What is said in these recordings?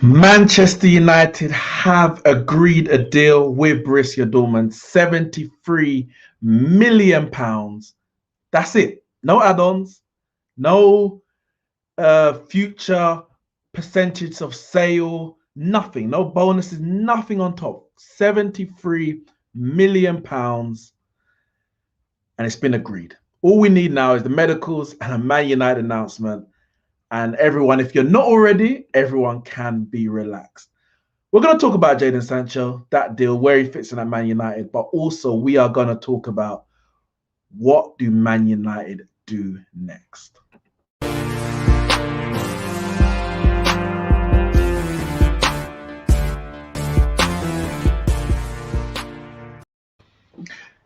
Manchester United have agreed a deal with Borussia Dortmund, £73 million. That's it. No add-ons, no future percentage of sale, nothing, no bonuses, nothing on top. £73 million, and it's been agreed. All we need now is the medicals and a Man United announcement. And everyone, if you're not already, everyone can be relaxed. We're going to talk about JaDONE Sancho, that deal, where he fits in at Man United, but also we are going to talk about what do Man United do next.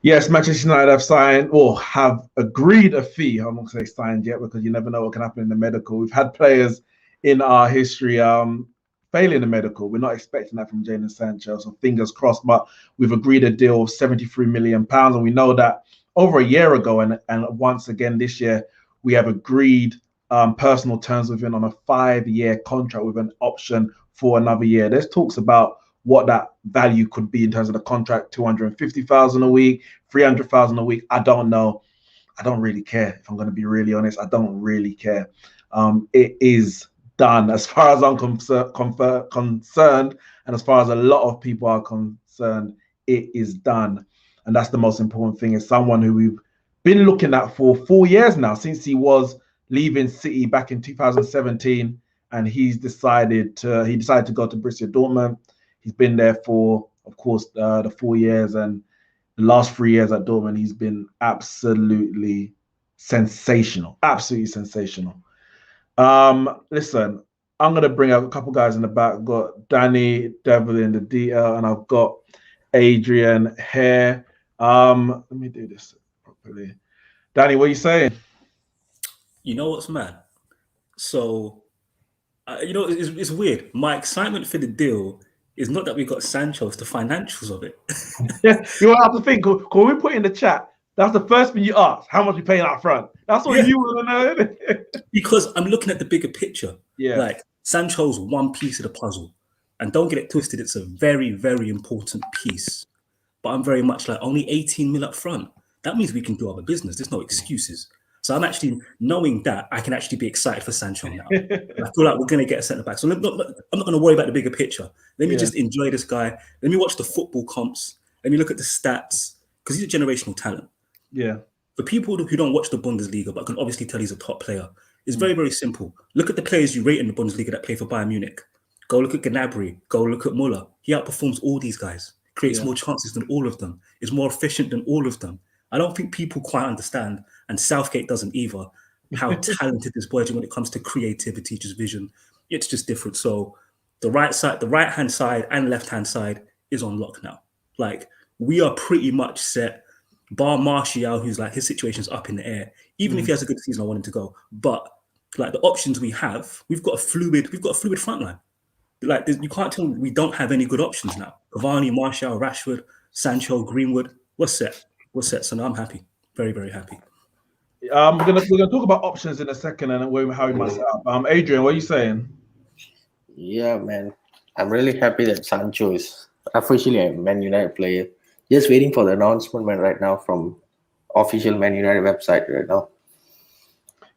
Yes, Manchester United have signed or have agreed a fee. I'm not going to say signed yet because you never know what can happen in the medical. We've had players in our history failing the medical. We're not expecting that from JaDONE Sancho, so fingers crossed. But we've agreed a deal of £73 million, and we know that over a year ago, and once again this year, we have agreed personal terms with him on a 5-year contract with an option for another year. There's talks about what that value could be in terms of the contract, 250,000 a week, 300,000 a week. I don't know. I don't really care. If I'm going to be really honest, I don't really care. It is done as far as I'm concerned, and as far as a lot of people are concerned, it is done. And that's the most important thing. Is someone who we've been looking at for 4 years now, since he was leaving City back in 2017, and he decided to go to Borussia Dortmund. He's been there for, of course, the 4 years, and the last 3 years at Dortmund, he's been absolutely sensational. Absolutely sensational. Listen, I'm going to bring up a couple guys in the back. I've got Danny Devil in the DL, and I've got Adrian here. Let me do this properly. Danny, what are you saying? You know what's mad? So, it's weird. My excitement for the deal is not that we got Sancho, it's the financials of it. Yeah, you have to think. Because we put in the chat, that's the first thing you ask. How much we paying up front? That's what you want to know. Because I'm looking at the bigger picture. Yeah. Like, Sancho's one piece of the puzzle. And don't get it twisted, it's a very, very important piece. But I'm very much like, only 18 mil up front. That means we can do other business. There's no excuses. So I'm actually, knowing that, I can actually be excited for Sancho now. I feel like we're going to get a centre-back. So I'm not going to worry about the bigger picture. Let me just enjoy this guy. Let me watch the football comps. Let me look at the stats. Because he's a generational talent. Yeah. For people who don't watch the Bundesliga, but can obviously tell he's a top player, it's very, very simple. Look at the players you rate in the Bundesliga that play for Bayern Munich. Go look at Gnabry. Go look at Muller. He outperforms all these guys. Creates more chances than all of them. Is more efficient than all of them. I don't think people quite understand, and Southgate doesn't either, how talented this boy is when it comes to creativity, just vision. It's just different. So the right-hand side and left-hand side is on lock now. Like, we are pretty much set, bar Martial, who's like, his situation's up in the air. Even if he has a good season, I want him to go. But like, the options we have, we've got a fluid front line. Like, you can't tell me we don't have any good options now. Cavani, Martial, Rashford, Sancho, Greenwood, we're set. So now I'm happy. Very, very happy. We're gonna talk about options in a second and how we might set up. Adrian, what are you saying? Yeah, man. I'm really happy that Sancho is officially a Man United player. Just waiting for the announcement right now from official Man United website right now.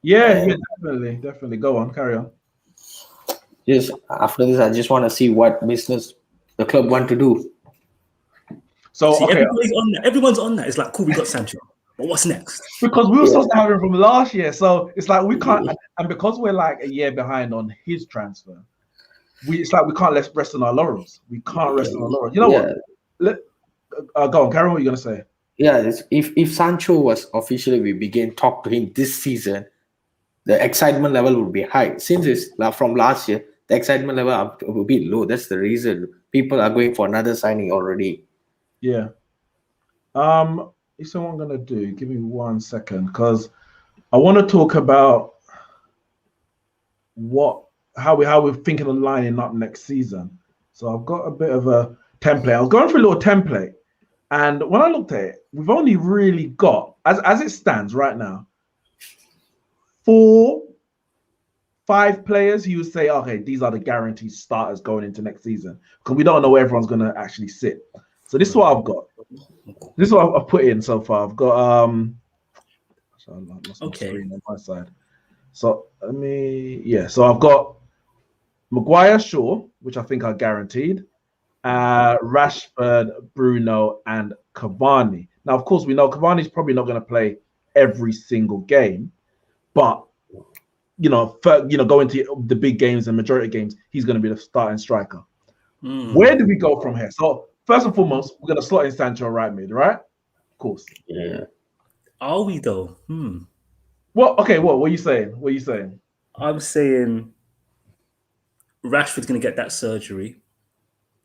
Yeah, definitely. Go on, carry on. Just after this, I just want to see what business the club want to do. So everyone's on that. It's like, cool, we got Sancho. But what's next? Because we were supposed to have him from last year. So it's like we can't, and because we're like a year behind on his transfer, it's like we can't rest on our laurels. We can't rest on our laurels. You know what? Go on, Karen, what are you going to say? Yeah, if Sancho was officially, we begin talk to him this season, the excitement level would be high. Since it's from last year, the excitement level will be low. That's the reason people are going for another signing already. Yeah. Is what I'm gonna do? Give me 1 second, because I want to talk about how we're thinking of lining up next season. So I've got a bit of a template. I was going for a little template, and when I looked at it, we've only really got, as it stands right now, four 5 players, you would say, okay, these are the guaranteed starters going into next season because we don't know where everyone's going to actually sit. So this is what I've got. This is what I've put in so far. I've got screen on my side. So so I've got Maguire, Shaw, which I think are guaranteed. Rashford, Bruno, and Cavani. Now, of course, we know Cavani's probably not going to play every single game, but going to the big games and majority games, he's going to be the starting striker. Where do we go from here? So first and foremost, we're going to slot in Sancho right mid, right? Of course. Yeah. Are we though? What? Okay. What are you saying? What are you saying? I'm saying Rashford's going to get that surgery.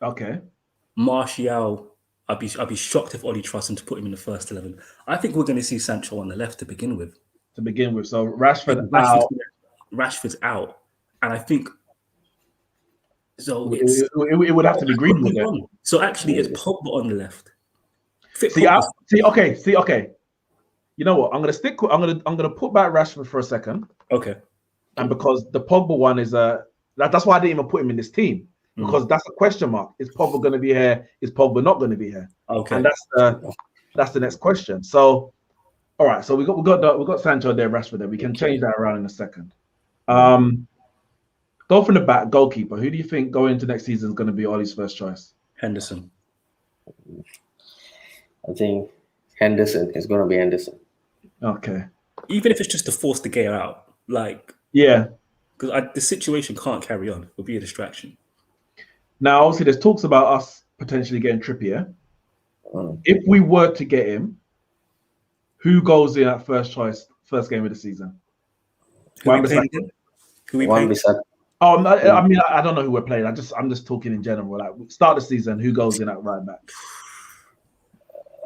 Okay. Martial, I'd be shocked if Oli trusts him to put him in the first 11. I think we're going to see Sancho on the left to begin with. So Rashford's out, and I think so. It would have to be Greenwood then. So actually, it's Pogba on the left. Okay. You know what? I'm gonna put back Rashford for a second. Okay. And because the Pogba one is that's why I didn't even put him in this team because that's a question mark. Is Pogba going to be here? Is Pogba not going to be here? Okay. And that's the next question. So, all right. So we got Sancho there, Rashford there. We can change that around in a second. Go from the back, goalkeeper. Who do you think going into next season is going to be Ollie's first choice? Henderson. I think Henderson is going to be Henderson. Okay. Even if it's just to force the game out, yeah, because the situation can't carry on. It'll be a distraction. Now, obviously, there's talks about us potentially getting Trippier. If we were to get him, who goes in at first choice, first game of the season? Who we playing? Oh, I mean, I don't know who we're playing. I'm just talking in general. Like, start the season, who goes in at right back?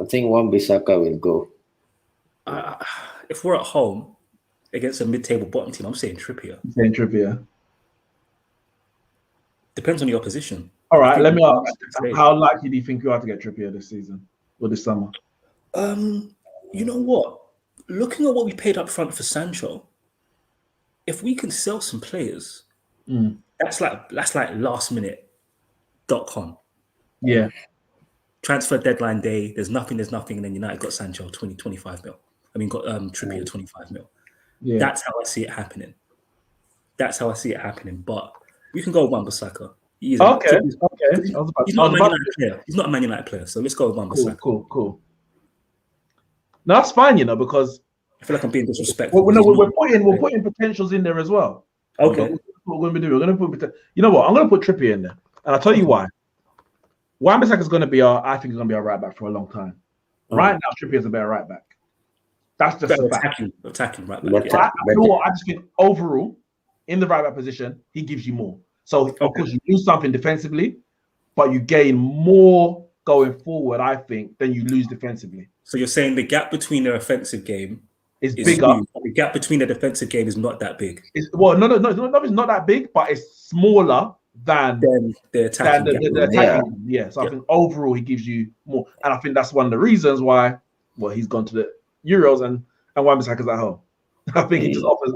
I think Wan-Bissaka will go. If we're at home against a mid-table bottom team, I'm saying Trippier. Depends on the opposition. All right, let me ask. How likely do you think you are to get Trippier this season or this summer? You know what? Looking at what we paid up front for Sancho, if we can sell some players, that's like lastminute.com. Yeah. Transfer deadline day, there's nothing, and then United got Sancho 25 mil. I mean, got Trippier 25 mil. Yeah. That's how I see it happening. But we can go with Wan-Bissaka. Okay. He's not a Man United player. He's not a Man United player. So let's go with Wan-Bissaka. Cool. No, that's fine, because I feel like I'm being disrespectful. We're putting potentials in there as well. Okay. What we're going to do, we're going to put. You know what? I'm going to put Trippier in there, and I'll tell you why. Wan-Bissaka is going to be I think he's going to be our right back for a long time. Right now, Trippier is a better right back. That's just a fact. Attacking right back. I just think overall, in the right back position, he gives you more. So of course you lose something defensively, but you gain more going forward, I think, than you lose defensively. So you're saying the gap between their offensive game is bigger. The gap between the defensive game is not that big. It's not that big, but it's smaller than the attacking game. Yeah. So I think overall he gives you more, and I think that's one of the reasons why he's gone to the Euros and Wan-Bissaka's at home. I think he just offers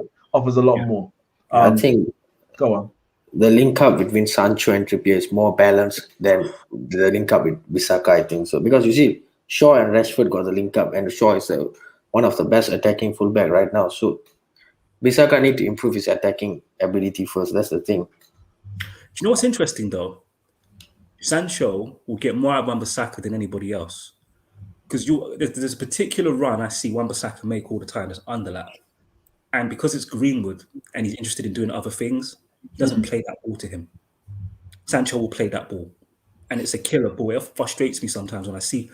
a lot more. I think. Go on. The link up between Sancho and Trippier is more balanced than the link up with Bissaka, I think so. Because you see, Shaw and Rashford got the link up, and Shaw is one of the best attacking fullback right now. So Bissaka need to improve his attacking ability first. That's the thing. Do you know what's interesting though? Sancho will get more out of Wan-Bissaka than anybody else. Because there's a particular run I see Wan-Bissaka make all the time as underlap. And because it's Greenwood and he's interested in doing other things, he doesn't play that ball to him. Sancho will play that ball. And it's a killer ball. It frustrates me sometimes when I see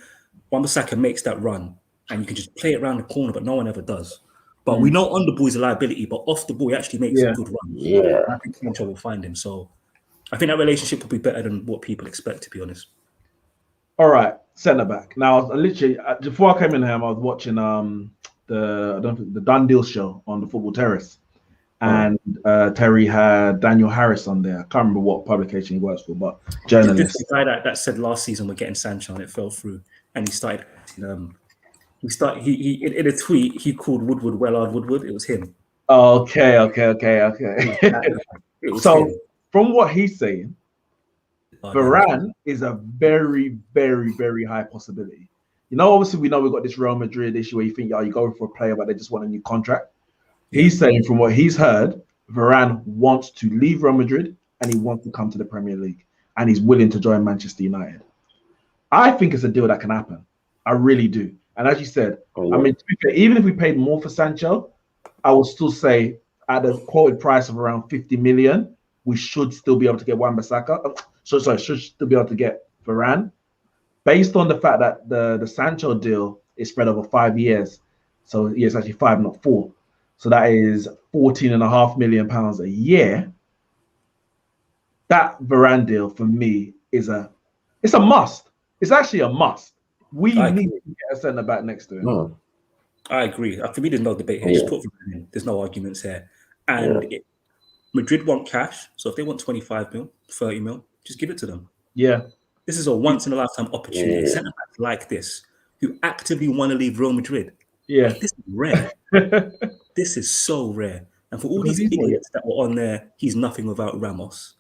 Wan-Bissaka makes that run and you can just play it around the corner, but no one ever does. But we know on the ball is a liability, but off the ball he actually makes a good run. Yeah. I think Sancho will find him. So I think that relationship will be better than what people expect, to be honest. All right, centre back. Now, literally, before I came in here, I was watching the Done Deal show on the Football Terrace, and Terry had Daniel Harris on there. I can't remember what publication he works for, but journalist. The guy that said last season we're getting Sancho and it fell through, and he started. He in a tweet he called Woodward Wellard Woodward. It was him. Okay. It was So thin. from what he's saying, Oh, Varane is a very, very, very high possibility. You know, obviously we know we've got this Real Madrid issue where you think, you're going for a player, but they just want a new contract. Yeah. He's saying from what he's heard, Varane wants to leave Real Damage and he wants to come to the Premier League and he's willing to join Manchester United. I think it's a deal that can happen. I really do. And as you said, I mean, to be fair, even if we paid more for Sancho, I would still say at a quoted price of around 50 million, we should still be able to get Wan-Bissaka. Should still be able to get Varane. Based on the fact that the Sancho deal is spread over 5 years. So yeah, it's actually 5, not 4. So that is £14.5 million a year. That Varane deal for me it's a must. It's actually a must. We need to get a centre back next to him. I agree. For me, there's no debate here. Just put Varane in. There's no arguments here. And Madrid want cash, so if they want 25 mil, 30 mil, just give it to them. Yeah. This is a once in a lifetime opportunity. Centre backs like this who actively want to leave Real Madrid. Yeah. This is rare. This is so rare. And for all these idiots that were on there, he's nothing without Ramos.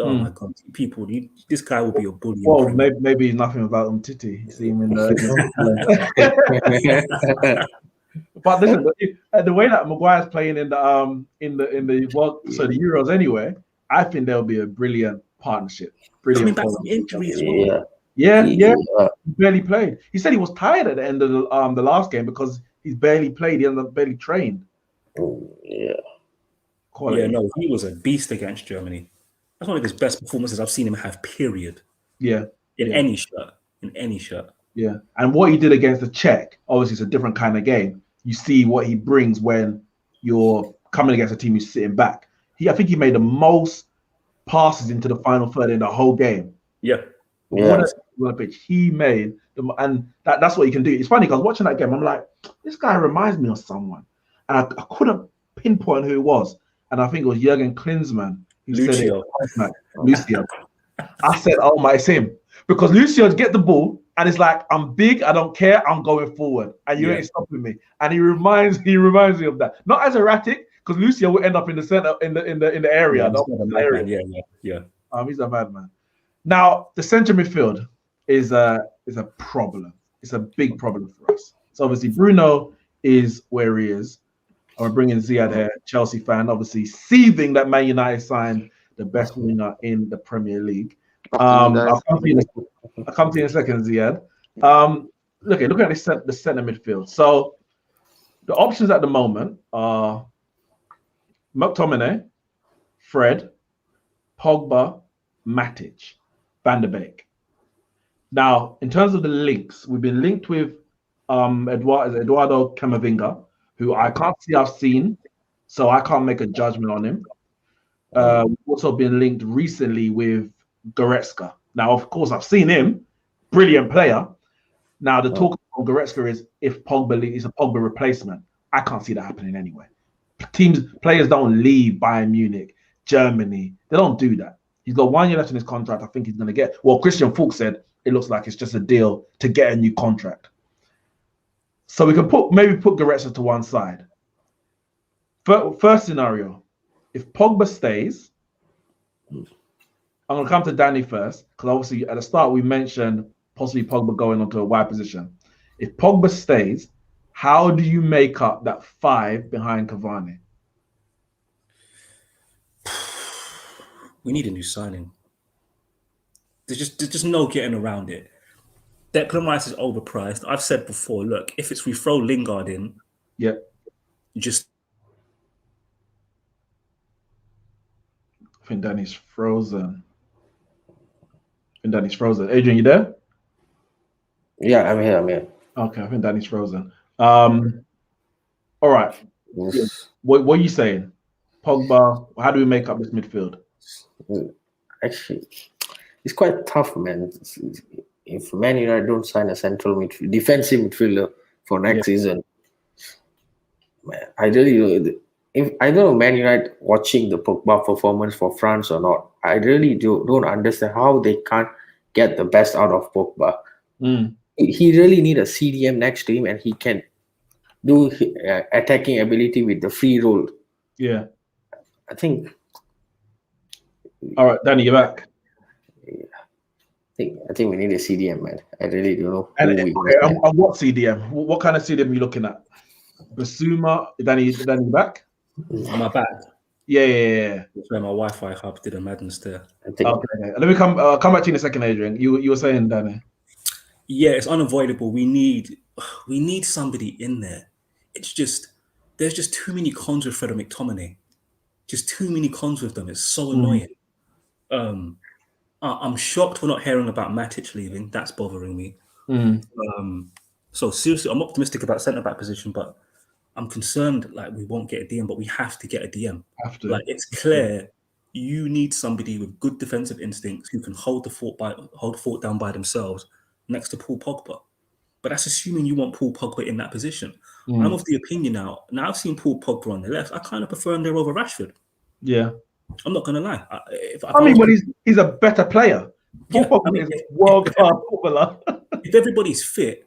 Oh my God, people! This guy will be a bully. Well, maybe he's nothing without Titi. You see him in the. But listen, the way that Maguire's playing in the Euros anyway, I think there'll be a brilliant partnership. Coming back from injury as well. Yeah. He barely played. He said he was tired at the end of the last game because he's barely played. He barely trained. Quality. Yeah, no, he was a beast against Germany. That's one of his best performances I've seen him have, period. Yeah. In any shirt. Yeah. And what he did against the Czech, obviously it's a different kind of game. You see what he brings when you're coming against a team who's sitting back. I think he made the most passes into the final third in the whole game. Yeah. What a pitch he made. And that's what you can do. It's funny because watching that game, I'm like, this guy reminds me of someone. And I couldn't pinpoint who it was. And I think it was Jurgen Klinsmann. Lucio. I said, oh my, it's him. Because Lucio get the ball and it's like, I'm big, I don't care, I'm going forward. And you ain't stopping me. And he reminds me of that. Not as erratic, because Lucio will end up in the center in the area. Yeah. He's a madman. Now, the central midfield is a problem. It's a big problem for us. So obviously Bruno is where he is. I'm bringing Ziad here, Chelsea fan, obviously seething that Man United signed the best winger in the Premier League. I'll come to you in a second, Ziad. Look at the centre midfield. So the options at the moment are McTominay, Fred, Pogba, Matic, Van der Beek. Now, in terms of the links, we've been linked with Eduardo Camavinga, who I can't see I've seen, so I can't make a judgment on him. We've also been linked recently with Goretzka. Now, of course, I've seen him, brilliant player. Now, the talk of Goretzka is if Pogba is a Pogba replacement. I can't see that happening anyway. Players don't leave Bayern Munich, Germany. They don't do that. He's got 1 year left in his contract. I think he's going to get. Well, Christian Falk said it looks like it's just a deal to get a new contract. So we can maybe put Goretzka to one side. First scenario, if Pogba stays, I'm going to come to Danny first, because obviously at the start we mentioned possibly Pogba going onto a wide position. If Pogba stays, how do you make up that 5 behind Cavani? We need a new signing. There's just no getting around it. Declan Rice is overpriced. I've said before, look, if we throw Lingard in, just. I think Danny's frozen. Adrian, you there? Yeah, I'm here. Okay, I think Danny's frozen. All right. Yes. What are you saying? Pogba, how do we make up this midfield? Actually, it's quite tough, man. If Man United don't sign a defensive midfielder for next season, man, I don't know Man United watching the Pogba performance for France or not. I really don't understand how they can't get the best out of Pogba. He really need a CDM next to him, and he can do attacking ability with the free roll. Yeah. I think. All right, Danny, you're back. I think we need a CDM, man. I really don't know And, who we and what CDM? What kind of CDM are you looking at? Basuma, Danny back? Am I back? Yeah. Sorry, my Wi-Fi hub did a madness there. Okay. Let me come back to you in a second, Adrian. You were saying, Danny. Yeah, it's unavoidable. We need somebody in there. It's just there's just too many cons with Fred and McTominay. Just too many cons with them. It's so annoying. I'm shocked we're not hearing about Matic leaving. That's bothering me. So seriously, I'm optimistic about centre back position, but I'm concerned like we won't get a DM, but we have to get a DM. Like it's clear you need somebody with good defensive instincts who can hold the fort down by themselves next to Paul Pogba. But that's assuming you want Paul Pogba in that position. I'm of the opinion now I've seen Paul Pogba on the left. I kind of prefer him there over Rashford. Yeah. I'm not gonna lie. He's a better player. Yeah, Paul Pogba is world-class footballer. If everybody's fit,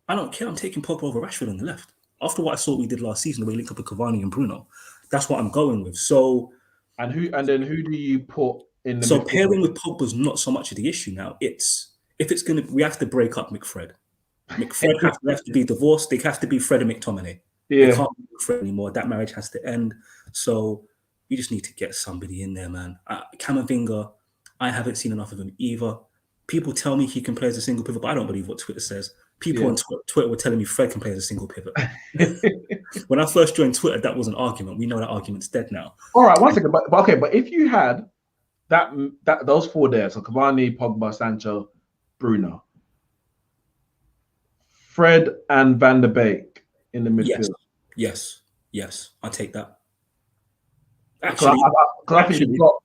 I don't care. I'm taking Pogba over Rashford on the left. After what I saw we did last season, the way we linked up with Cavani and Bruno, that's what I'm going with. So, and then who do you put in the? So pairing with Pogba's not so much of the issue now. We have to break up McFred. McFred have to be divorced. They have to be Fred and McTominay. Yeah. They can't be Fred anymore. That marriage has to end. So we just need to get somebody in there, man. Camavinga, I haven't seen enough of him either. People tell me he can play as a single pivot, but I don't believe what Twitter says. People on Twitter were telling me Fred can play as a single pivot. When I first joined Twitter, that was an argument. We know that argument's dead now. All right, one second. But if you had those four there, so Cavani, Pogba, Sancho, Bruno, Fred and Van der Beek in the midfield. Yes, I'll take that. I think you've got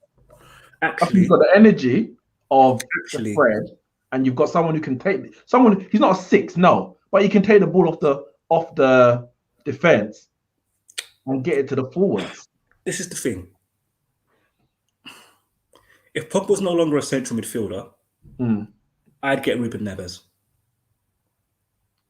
the energy of Fred, and you've got someone who can take someone. He's not a 6, no, but he can take the ball off the defense and get it to the forwards. This is the thing. If Pogba's no longer a central midfielder, I'd get Ruben Neves.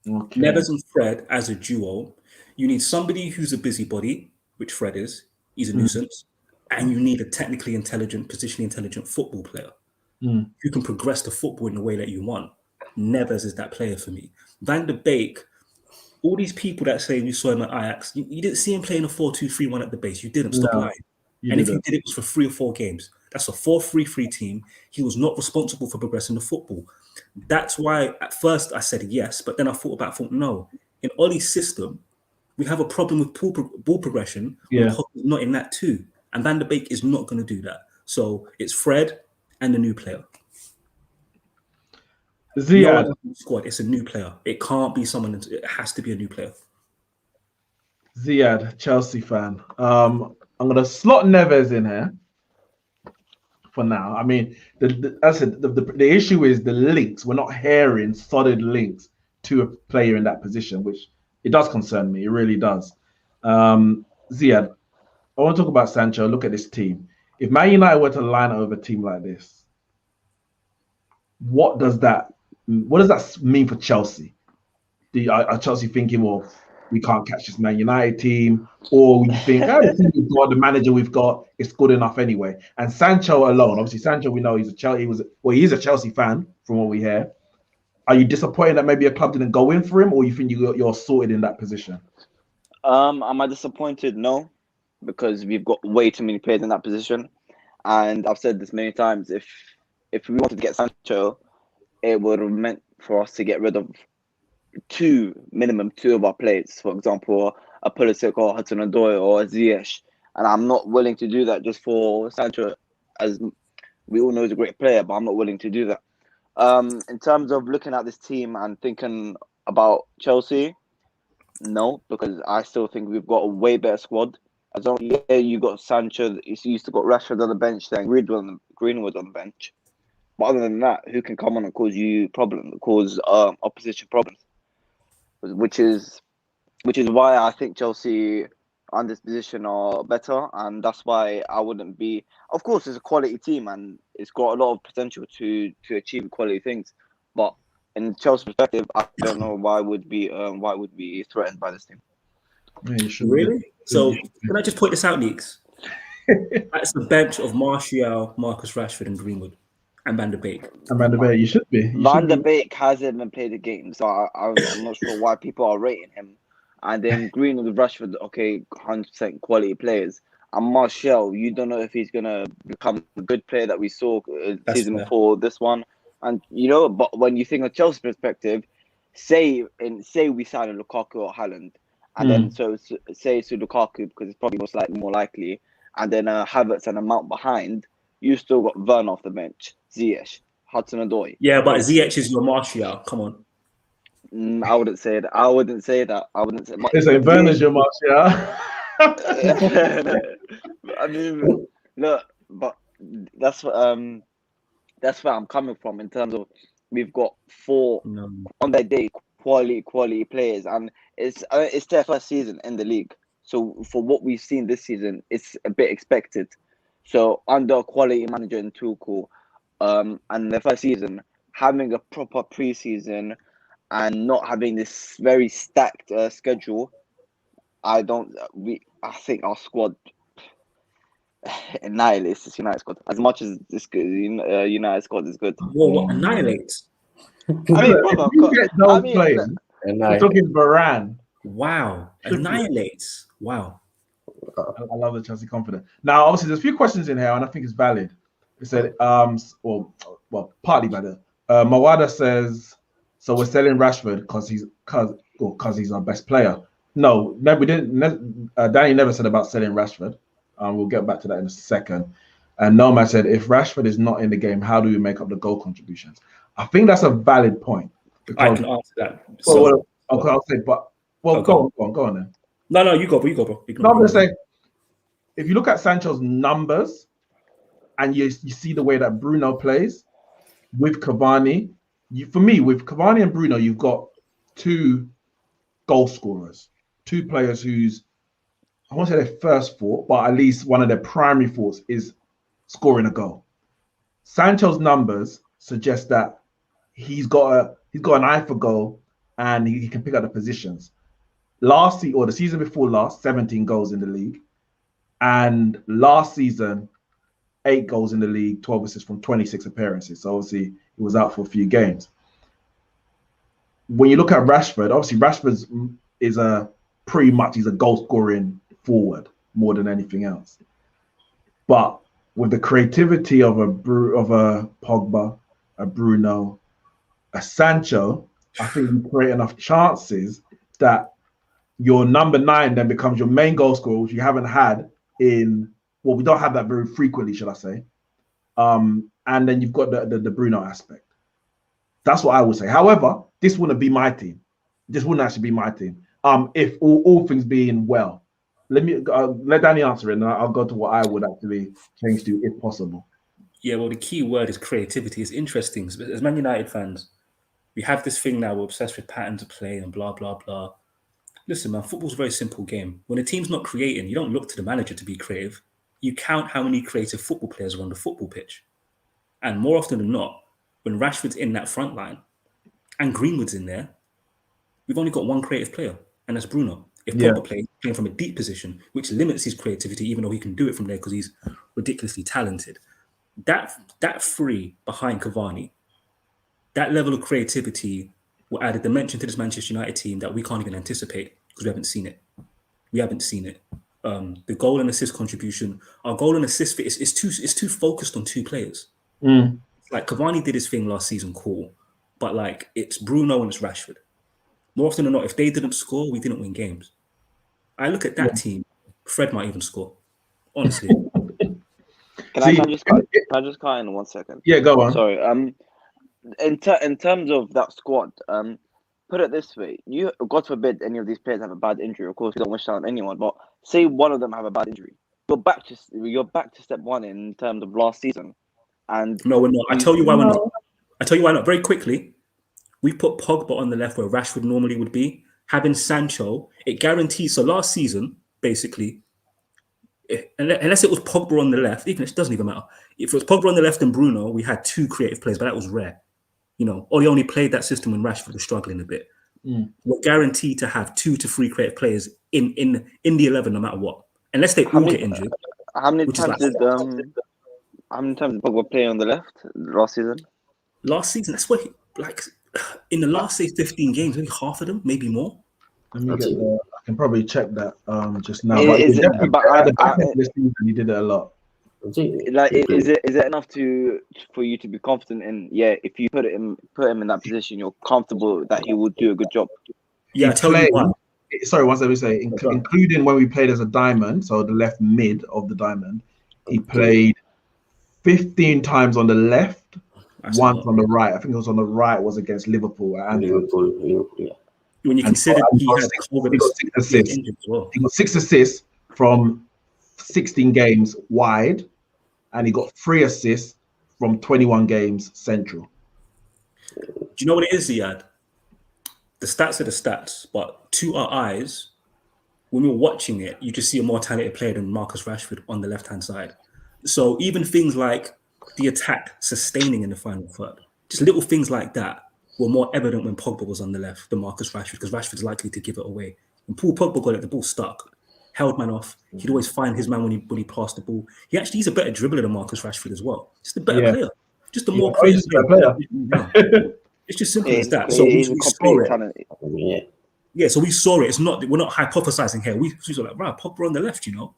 Okay. Neves and Fred as a duo. You need somebody who's a busybody, which Fred is. He's a nuisance. And you need a technically intelligent, positionally intelligent football player who can progress the football in the way that you want. Neves is that player for me. Van der Beek, all these people that say we saw him at Ajax, you didn't see him playing a 4-2-3-1 at the base. You didn't. Stop lying. If you did, it was for 3 or 4 games. That's a 4-3-3 team. He was not responsible for progressing the football. That's why at first I said yes, but then I thought no. In Ollie's system, we have a problem with ball progression. Yeah. Not in that too. And Van der Beek is not going to do that. So it's Fred and the new player. Ziad. Squad, it's a new player. It can't be someone. It has to be a new player. Ziad, Chelsea fan. I'm going to slot Neves in here for now. I mean, as I said, the issue is the links. We're not hearing solid links to a player in that position, which it does concern me. It really does. Ziad, I want to talk about Sancho. Look at this team. If Man United were to line over a team like this, what does that mean for Chelsea? Are Chelsea thinking, well, we can't catch this Man United team, or we think, the manager we've got is good enough anyway? And Sancho alone, obviously, Sancho, we know he's a Chelsea fan from what we hear. Are you disappointed that maybe a club didn't go in for him, or you think you're sorted in that position? Am I disappointed? No, because we've got way too many players in that position, and I've said this many times. If we wanted to get Sancho, it would have meant for us to get rid of minimum two of our players. For example, a Pulisic or Hudson-Odoi or a Ziyech, and I'm not willing to do that just for Sancho, as we all know he's a great player, but I'm not willing to do that. In terms of looking at this team and thinking about Chelsea, no, because I still think we've got a way better squad. As long as you got Sancho, you used to got Rashford on the bench, then Greenwood on the bench. But other than that, who can come on and cause opposition problems? Which is why I think Chelsea on this position are better, and that's why I wouldn't be. Of course, it's a quality team and it's got a lot of potential to achieve quality things, but in Chelsea's perspective, I don't know why would be threatened by this team. Yeah, you should Really? So can I just point this out, Neeks? That's the bench of Martial, Marcus Rashford, and Greenwood, and Van der Beek. Amanda Bay, you should be. Van der Beek hasn't even played a game, so I'm not sure why people are rating him. And then Greenwood and Rashford, okay, 100% quality players. And Martial, you don't know if he's gonna become the good player that we saw season before this one. And but when you think of Chelsea's perspective, say we sign a Lukaku or Haaland, and then say Lukaku because it's probably more likely, and then Havertz and a Mount behind, you still got Werner off the bench, Ziyech, Hudson-Odoi. Yeah, but Ziyech is your Martial. Come on. I wouldn't say that. I wouldn't say. It's like Werner's your Martial. I mean, look, but that's where I'm coming from in terms of we've got 4 on their day quality players, and it's their first season in the league. So for what we've seen this season, it's a bit expected. So under a quality manager in Tuchel, and their first season, having a proper preseason and not having this very stacked schedule, I think our squad annihilates this United squad as much as this United squad is good. Whoa, what annihilates? I mean, we're talking Varane. Wow, annihilates. Wow. I love the Chelsea confidence. Now, obviously, there's a few questions in here, and I think it's valid. It said, well, partly valid. Mawada says, so we're selling Rashford because he's our best player. No, we didn't. Danny never said about selling Rashford. We'll get back to that in a second. And Nomad said, if Rashford is not in the game, how do we make up the goal contributions? I think that's a valid point. I can answer that. I'll say, but go on then. No, you go, bro. I'm going to say, if you look at Sancho's numbers and you see the way that Bruno plays with Cavani, with Cavani and Bruno, you've got 2 goal scorers, 2 players whose, I won't say their first thought, but at least one of their primary thoughts is scoring a goal. Sancho's numbers suggest that he's got an eye for goal and he can pick up the positions. The season before last, 17 goals in the league. And last season, 8 goals in the league, 12 assists from 26 appearances. So obviously he was out for a few games. When you look at Rashford, obviously Rashford is he's a goal scoring forward more than anything else. But with the creativity of a Pogba, a Bruno, a Sancho, I think you create enough chances that your number 9 then becomes your main goal scorer, which you haven't had we don't have that very frequently, shall I say. And then you've got the Bruno aspect. That's what I would say. However, this wouldn't be my team. This wouldn't actually be my team. If all things being well. Let Danny answer it, and I'll go to what I would actually change to if possible. Yeah, well, the key word is creativity. It's interesting. As Man United fans, we have this thing now, we're obsessed with patterns of play and blah, blah, blah. Listen, man, football's a very simple game. When a team's not creating, you don't look to the manager to be creative. You count how many creative football players are on the football pitch. And more often than not, when Rashford's in that front line and Greenwood's in there, we've only got one creative player, and that's Bruno. If Pogba plays, playing from a deep position, which limits his creativity, even though he can do it from there because he's ridiculously talented. That 3 behind Cavani, that level of creativity will add a dimension to this Manchester United team that we can't even anticipate because we haven't seen it. The goal and assist contribution, our goal and assist fit is too focused on 2 players. Like Cavani did his thing last season, cool, but like it's Bruno and it's Rashford. More often than not, if they didn't score, we didn't win games. I look at that team, Fred might even score. Honestly. Can I just cut in 1 second? Yeah, go on. Sorry. In terms of that squad, put it this way: God forbid any of these players have a bad injury. Of course, we don't wish that on anyone, but say one of them have a bad injury, you're back to step 1 in terms of last season. And no, we're not. I tell you why we're not. I tell you why not. Very quickly, we put Pogba on the left where Rashford normally would be. Having Sancho, it guarantees. So last season, basically, unless it was Pogba on the left, it doesn't even matter. If it was Pogba on the left and Bruno, we had 2 creative players, but that was rare. You know, Oli only played that system when Rashford was struggling a bit. We're guaranteed to have 2 to 3 creative players in the 11, no matter what, unless they all get injured. How many which is times like- did Pogba play on the left last season? Last season, that's what like in the last say 15 games, maybe half of them, maybe more. Let me get the. I can probably check that just now. Is it- but This season he did it a lot. Like, is it enough for you to be confident in? Yeah, if you put him in that position, you're comfortable that he will do a good job. Yeah, He I tell you played- what. Sorry, once let me say, including when we played as a diamond, so the left mid of the diamond, he played 15 times on the left, That's a once lot. on the right. I think it was on the right was against Liverpool at Anfield. Liverpool, yeah. When you And consider he he got had six- COVID he got 6 assists. injured as well. He got 6 assists from 16 games wide, and he got 3 assists from 21 games central. Do you know what it is, Ziad? The stats are the stats, but to our eyes, when we were watching it, you just see a more talented player than Marcus Rashford on the left-hand side. So even things like the attack sustaining in the final third, just little things like that were more evident when Pogba was on the left than Marcus Rashford, because Rashford's likely to give it away. When Paul Pogba got it, the ball stuck, held man off. He'd always find his man when he passed the ball. He's a better dribbler than Marcus Rashford as well. Just a better player. Just a more creative he's a better player. It's just simple as that. So he's a we saw complete it. talent. Yeah. Yeah, so we saw it. We're not hypothesizing here. We saw like, right, Pogba on the left, you know.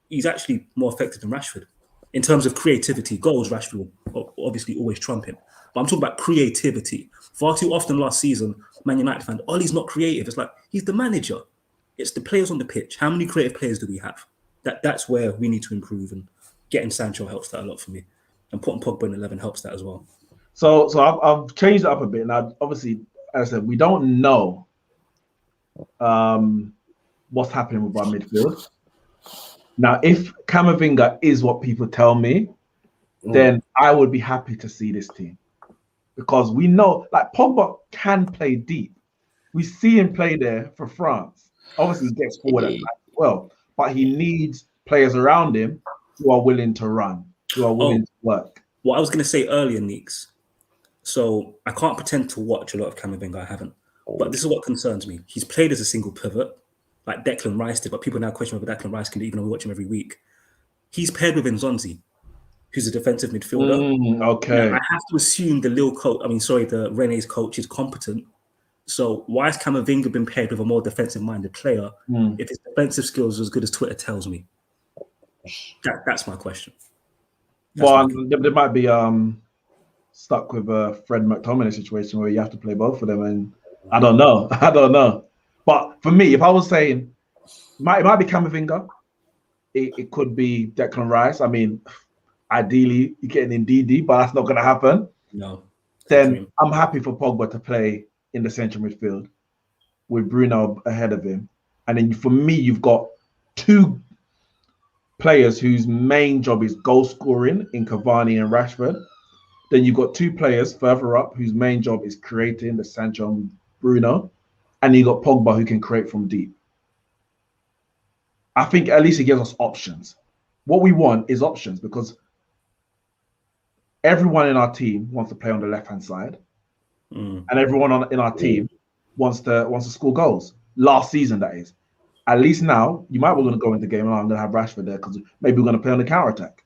He's actually more effective than Rashford. In terms of creativity, goals, Rashford will obviously always trump him. But I'm talking about creativity. Far too often last season, Man United fans, Ollie's not creative. It's like, he's the manager. It's the players on the pitch. How many creative players do we have? That's where we need to improve, and getting Sancho helps that a lot for me. And putting Pogba in 11 helps that as well. So I've changed it up a bit. Now, obviously, as I said, we don't know what's happening with our midfield. Now, if Camavinga is what people tell me, then I would be happy to see this team, because we know like Pogba can play deep. We see him play there for France. Obviously, he gets forward as well, but he needs players around him who are willing to run, who are willing to work. What I was going to say earlier, Neeks. So I can't pretend to watch a lot of Camavinga. I haven't. But this is what concerns me. He's played as a single pivot, like Declan Rice did, but people now question whether Declan Rice can do, even though we watch him every week. He's paired with Nzonzi, who's a defensive midfielder. Okay. Now, I have to assume the Rene's coach is competent. So why has Camavinga been paired with a more defensive-minded player if his defensive skills are as good as Twitter tells me? That's my question. Well, they might be stuck with a Fred McTominay situation where you have to play both of them, and I don't know. But for me, if I was saying, it might be Camavinga, it could be Declan Rice. I mean, ideally you're getting in DD, but that's not going to happen. No. Then I'm happy for Pogba to play in the central midfield with Bruno ahead of him, and then for me, you've got 2 players whose main job is goal scoring in Cavani and Rashford. Then you've got 2 players further up whose main job is creating, the Sancho and Bruno. And you got Pogba who can create from deep. I think at least it gives us options. What we want is options, because everyone in our team wants to play on the left-hand side. And everyone in our team wants to score goals. Last season, that is. At least now, you might be going to go into the game and I'm going to have Rashford there because maybe we're going to play on the counter-attack.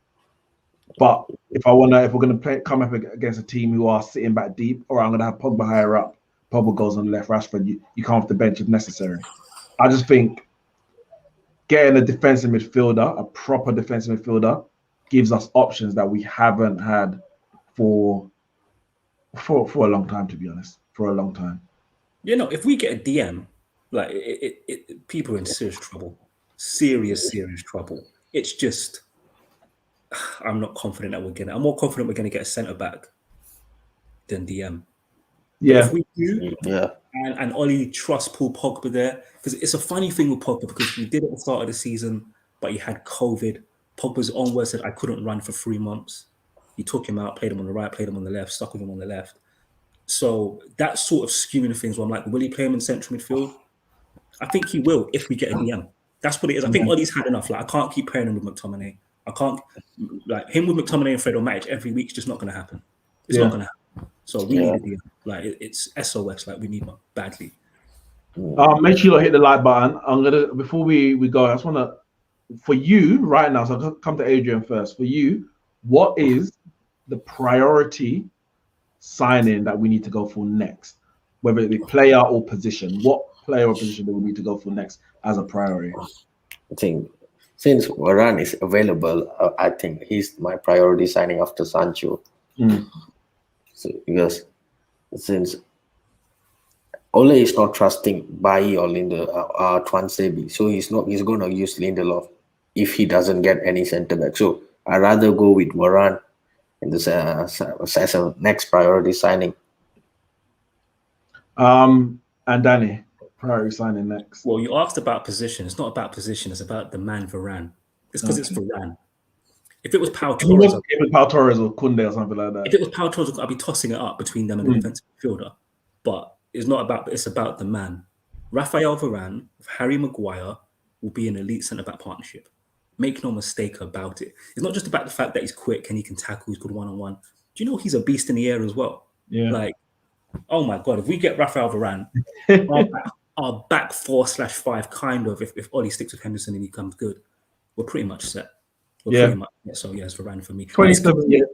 But if we're going to come up against a team who are sitting back deep, or I'm going to have Pogba higher up, Pogba goes on the left, Rashford, you come off the bench if necessary. I just think getting a defensive midfielder, a proper defensive midfielder, gives us options that we haven't had for a long time, to be honest. For a long time. You know, if we get a DM, like people are in serious trouble. Serious trouble. It's just, I'm not confident that we're going to. I'm more confident we're going to get a centre back than DM. Yeah. But if we do, and Ollie trusts Paul Pogba there, because it's a funny thing with Pogba, because we did it at the start of the season, but he had COVID. Pogba's own word said, I couldn't run for 3 months. He took him out, played him on the right, played him on the left, stuck with him on the left. So that's sort of skewing things where I'm like, will he play him in central midfield? I think he will if we get a DM. That's what it is. I think Ollie's had enough. Like, I can't keep pairing him with McTominay. I can't, like, him with McTominay and Fred or Matic every week is just not going to happen. It's not going to happen. So we need a DM. Like it's SOS. Like we need one badly. Make sure you hit the like button. I'm gonna before we go. I just wanna for you right now. So I'll come to Adrian first. For you, what is the priority signing that we need to go for next? Whether it be player or position, what player or position do we need to go for next as a priority? I think since Varane is available, I think he's my priority signing after Sancho. So, because since Ole is not trusting Bailly or Twansebi, so he's going to use Lindelof if he doesn't get any centre back. So I'd rather go with Varane in this as a next priority signing. And Danny, priority signing next. Well, you asked about position. It's not about position. It's about the man Varane. It's because it's Varane. If it was Pau Torres, or Koundé or something like that. If it was Pau Torres, I'd be tossing it up between them and the defensive midfielder. But it's not about. It's about the man. Raphael Varane, Harry Maguire will be an elite centre-back partnership. Make no mistake about it. It's not just about the fact that he's quick and he can tackle, he's good one-on-one. Do you know he's a beast in the air as well? Yeah. Like, oh my God, if we get Raphael Varane, our back 4/5 kind of, if Ollie sticks with Henderson and he comes good, we're pretty much set. Pretty much, so yeah, it's Varane for me. 27 years.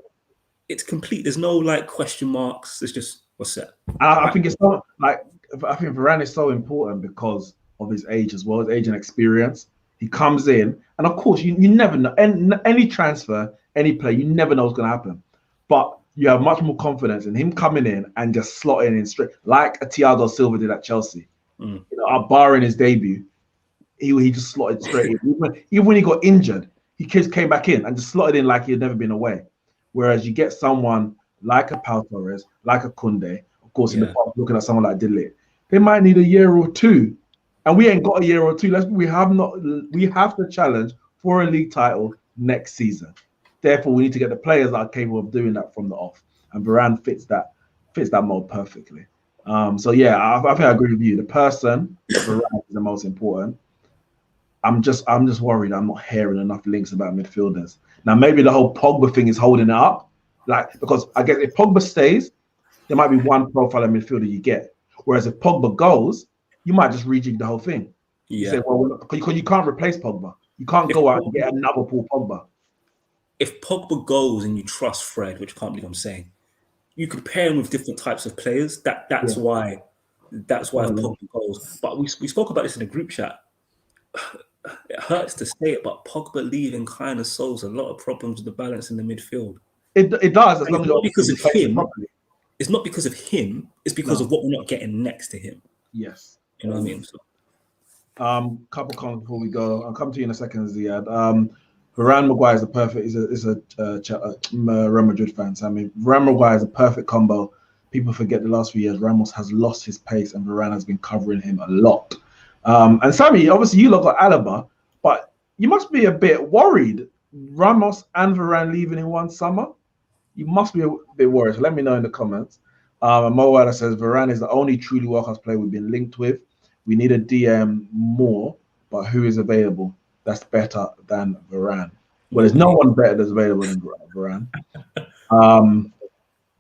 It's complete. There's no like question marks. It's just what's set. I think it's not like I think Varane is so important because of his age as well, his age and experience. He comes in, and of course, you never know. Any transfer, any play, you never know what's going to happen. But you have much more confidence in him coming in and just slotting in straight, like a Thiago Silva did at Chelsea. You know, barring his debut, he just slotted straight in. Even when he got injured, he just came back in and just slotted in like he had never been away. Whereas you get someone like a Pau Torres, like a Koundé, of course, in the past, looking at someone like Dillet, they might need a year or two. And we ain't got a year or two. We have to challenge for a league title next season. Therefore, we need to get the players that are capable of doing that from the off. And Varane fits that mold perfectly. So yeah, I think I agree with you. The person, Varane, is the most important. I'm just worried I'm not hearing enough links about midfielders. Now maybe the whole Pogba thing is holding it up. Like, because I guess if Pogba stays, there might be one profile of midfielder you get. Whereas if Pogba goes, you might just rejig the whole thing. Yeah. You say, well, because you can't replace Pogba. You can't go out and get another Paul Pogba. If Pogba goes and you trust Fred, which I can't believe I'm saying, you could pair him with different types of players. That's why Pogba goes. But we spoke about this in a group chat. It hurts to say it, but Pogba leaving kind of solves a lot of problems with the balance in the midfield. It does. As long it's as not because of him. Properly. It's not because of him. It's because of what we're not getting next to him. Yes. You know what I mean? So. Couple comments before we go. I'll come to you in a second, Ziad. Varane Maguire is a perfect. Is a Real Madrid fan. So I mean, Varane Maguire is a perfect combo. People forget the last few years Ramos has lost his pace and Varane has been covering him a lot. And Sammy, obviously you lot got Alaba, but you must be a bit worried. Ramos and Varane leaving in one summer. You must be a bit worried. So let me know in the comments. Mowada says Varane is the only truly world-class player we've been linked with. We need a DM more, but who is available? That's better than Varane. Well, there's no one better that's available than Varane.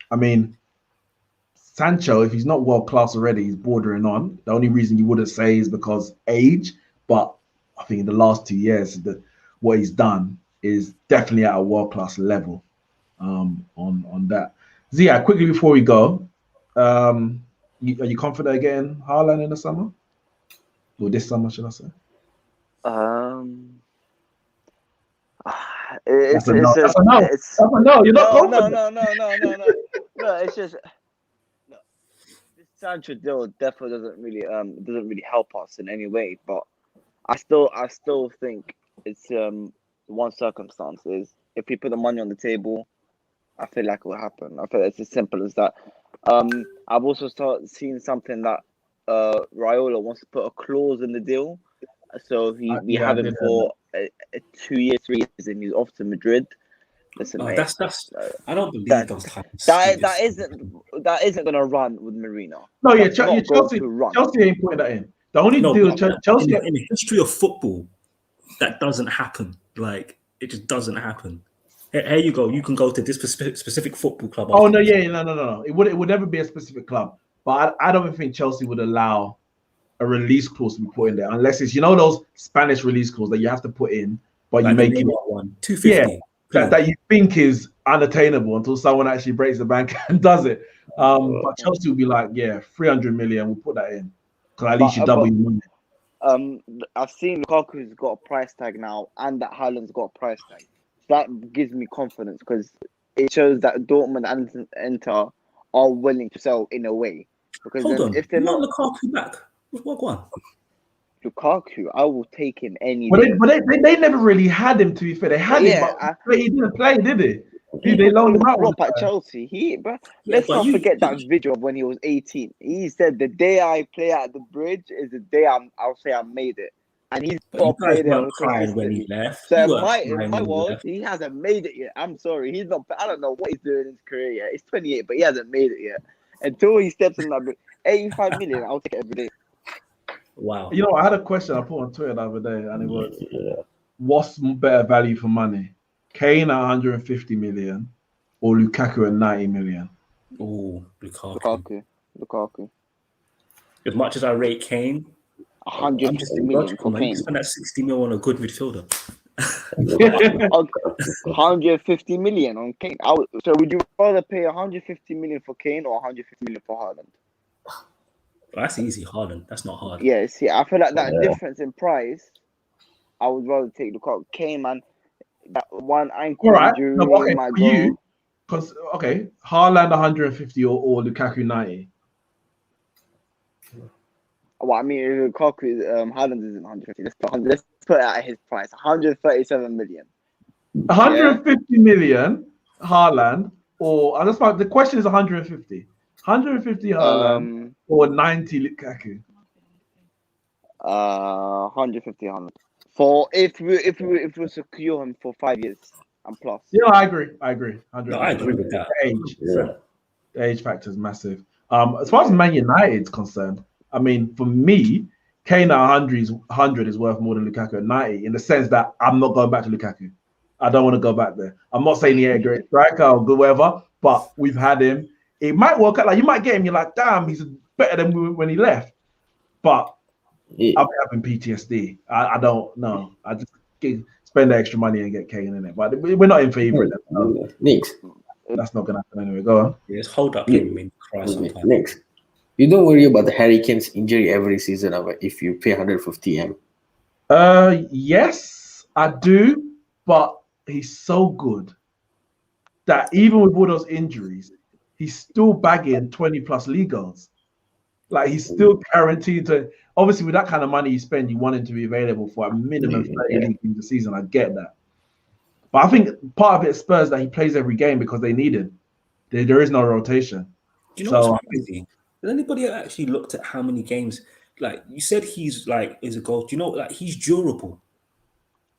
I mean, Sancho, if he's not world-class already, he's bordering on. The only reason you wouldn't say is because age, but I think in the last 2 years, what he's done is definitely at a world-class level on that. Zia, quickly before we go, are you confident again Haaland in the summer? Or this summer, should I say? It's a no. You're not confident. No. It's just this Sancho deal definitely doesn't really help us in any way. But I still think it's one circumstance is if we put the money on the table, I feel like it will happen. I feel it's as simple as that. I've also seen something that Raiola wants to put a clause in the deal, so we have him for 2 years, 3 years, and he's off to Madrid. Listen, mate, that's I don't believe those kind of that isn't gonna run with Mourinho. No, yeah, Chelsea ain't putting that in. The only deal Chelsea in the history of football that doesn't happen. Like it just doesn't happen. Here you go. You can go to this specific football club. Oh no, yeah, no. It would never be a specific club. But I don't think Chelsea would allow a release clause to be put in there unless it's those Spanish release clause that you have to put in, but like you make it one 250. Yeah, that you think is unattainable until someone actually breaks the bank and does it. But Chelsea will be like, 300 million, we'll put that in because at least you double your money. I've seen Lukaku's got a price tag now, and that Haaland's got a price tag. So that gives me confidence because it shows that Dortmund and Inter are willing to sell in a way. Because Hold on, if they're not Lukaku back, what one? Lukaku, I will take him any But day. they never really had him, to be fair. They had him, but he didn't play, did he? They loaned him out at Chelsea. Let's not forget that video of when he was 18. He said, "The day I play at the bridge is the day I'll say I made it." And he's got played there crying when he left. So in my world, he hasn't made it yet. I'm sorry, he's not. I don't know what he's doing in his career yet. He's 28, but he hasn't made it yet. Until he steps in that bridge, 85 million, I'll take it every day. Wow. I had a question I put on Twitter the other day, and it was, what's better value for money? Kane at 150 million or Lukaku at 90 million? Oh, Lukaku. Lukaku. As much as I rate Kane, 150 million for Kane. You spend that 60 mil on a good midfielder. 150 million on Kane. So would you rather pay 150 million for Kane or 150 million for Haaland? That's easy, Haaland. That's not hard. Yeah, see, I feel like that difference in price, I would rather take Lukaku. Kane, man, that one ankle injury. Haaland 150 or Lukaku 90. Well, I mean, Lukaku, Haaland isn't 150. Let's put it at his price, 137 million. 150 million Haaland, or the question is 150. 150 Haaland or 90 Lukaku. 150 Haaland. For if we secure him for 5 years and plus. Yeah, I agree. No, I agree with that. The age factor is massive. As far as Man United's concerned, I mean, for me, Kane at 100 is worth more than Lukaku at 90 in the sense that I'm not going back to Lukaku. I don't want to go back there. I'm not saying he's a great striker or good whatever, but we've had him. It might work out. Like you might get him. You're like, damn, he's better than when he left. But I'll be having PTSD. I don't know. I just spend the extra money and get Kane in it. But we're not in favor of that. Next. That's not gonna happen anyway. Go on. Yes, hold up. Next. You don't worry about the Harry Kane's injury every season if you pay 150 M. Yes, I do, but he's so good that even with all those injuries, he's still bagging 20 plus league goals. Like he's still guaranteed to. Obviously, with that kind of money you spend, you want him to be available for a minimum 30 league games a season. I get that, but I think part of it is Spurs that he plays every game because they need him. There is no rotation. Do you know what's crazy? Has anybody actually looked at how many games? Like you said, is a goal. Do you know? Like he's durable.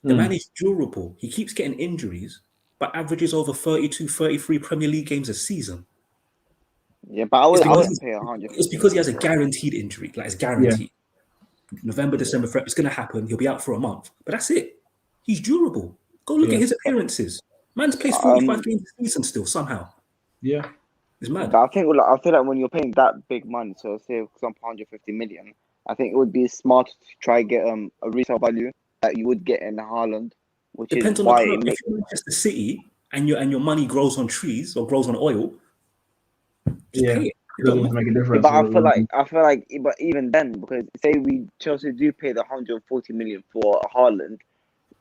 The man is durable. He keeps getting injuries, but averages over 32, 33 Premier League games a season. Yeah, but I wouldn't pay 100. It's because he has a guaranteed injury. Like it's guaranteed. Yeah. November, December, it's going to happen. He'll be out for a month, but that's it. He's durable. Go look at his appearances. Man's plays 45 games a season still somehow. Yeah, it's mad. But I feel like when you're paying that big money, so say for example 150 million, I think it would be smart to try get a resale value that you would get in Haaland, which depends is on why the club. If you're Manchester City and your money grows on trees or grows on oil, pay it. It doesn't make a difference. But I feel like, but even then, because say Chelsea do pay the 140 million for Haaland,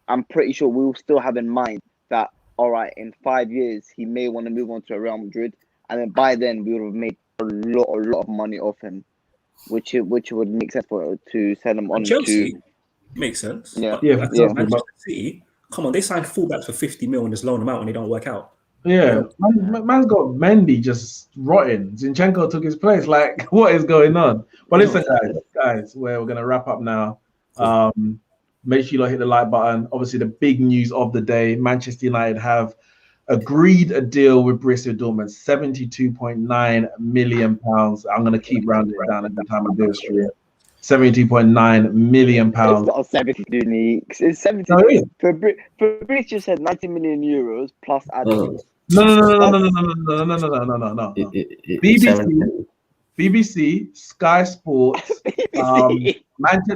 I'm pretty sure we will still have in mind that all right, in 5 years he may want to move on to Real Madrid, and then by then we would have made a lot of money off him, which would make sense to sell him on Chelsea. Makes sense. Manchester City, come on, they signed fullbacks for 50 mil and just loan them out when they don't work out. Yeah, man's got Mendy just rotting. Zinchenko took his place. Like, what is going on? But listen, guys, we're going to wrap up now. Make sure you hit the like button. Obviously, the big news of the day, Manchester United have agreed a deal with Borussia Dortmund, £72.9 million. I'm going to keep rounding it down every time I do a stream. £72.9 million. It's not 72 Neeks. It's 70. No, it is. Fabrizio said 90 million euros plus add-ons. No. BBC, Sky Sports,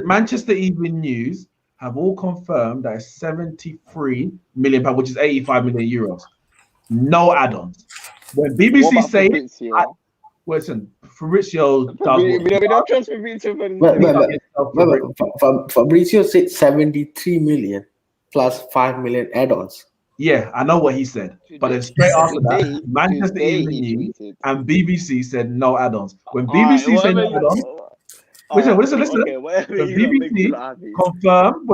Manchester Evening News have all confirmed that it's £73 million, which is 85 million euros. No add-ons. When BBC say, listen, Fabrizio does. We don't trust Fabrizio. Fabrizio said 73 million plus 5 million add-ons. Yeah, I know what he said. But then straight after that, Manchester Evening News and BBC said no add-ons. When BBC said no add-ons, listen. Okay, when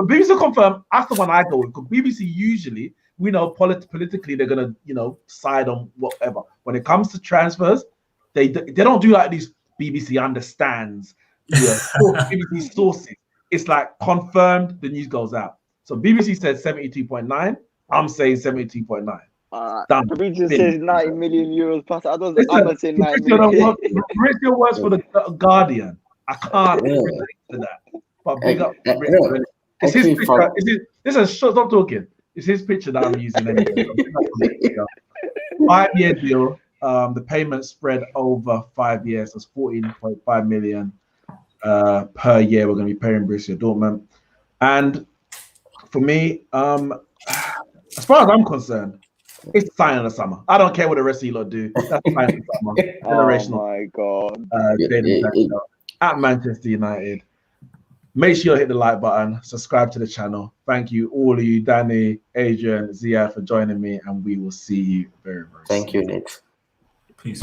BBC confirm, that's the one I go with. Because BBC usually, we know politically they're gonna, side on whatever. When it comes to transfers, they don't do like these BBC understands, BBC sources. It's like confirmed, the news goes out. So BBC said 72.9. I'm saying 72.9. Fabrizio says 90 million euros plus add-ons. I'm gonna say 90 million. Fabrizio works for the Guardian. I can't relate to that. But big up. It's his picture. Listen, stop talking. It's his picture that I'm using anyway. 5-year deal. The payment spread over 5 years. That's 14.5 million per year. We're going to be paying Borussia Dortmund. And for me, as far as I'm concerned, it's sign of the summer. I don't care what the rest of you lot do. That's sign of the summer. Generational. Oh my God. At Manchester United. Make sure you hit the like button, subscribe to the channel. Thank you, all of you, Danny, Adrian, Zia, for joining me, and we will see you very, very soon. Thank you, Neeks. Peace.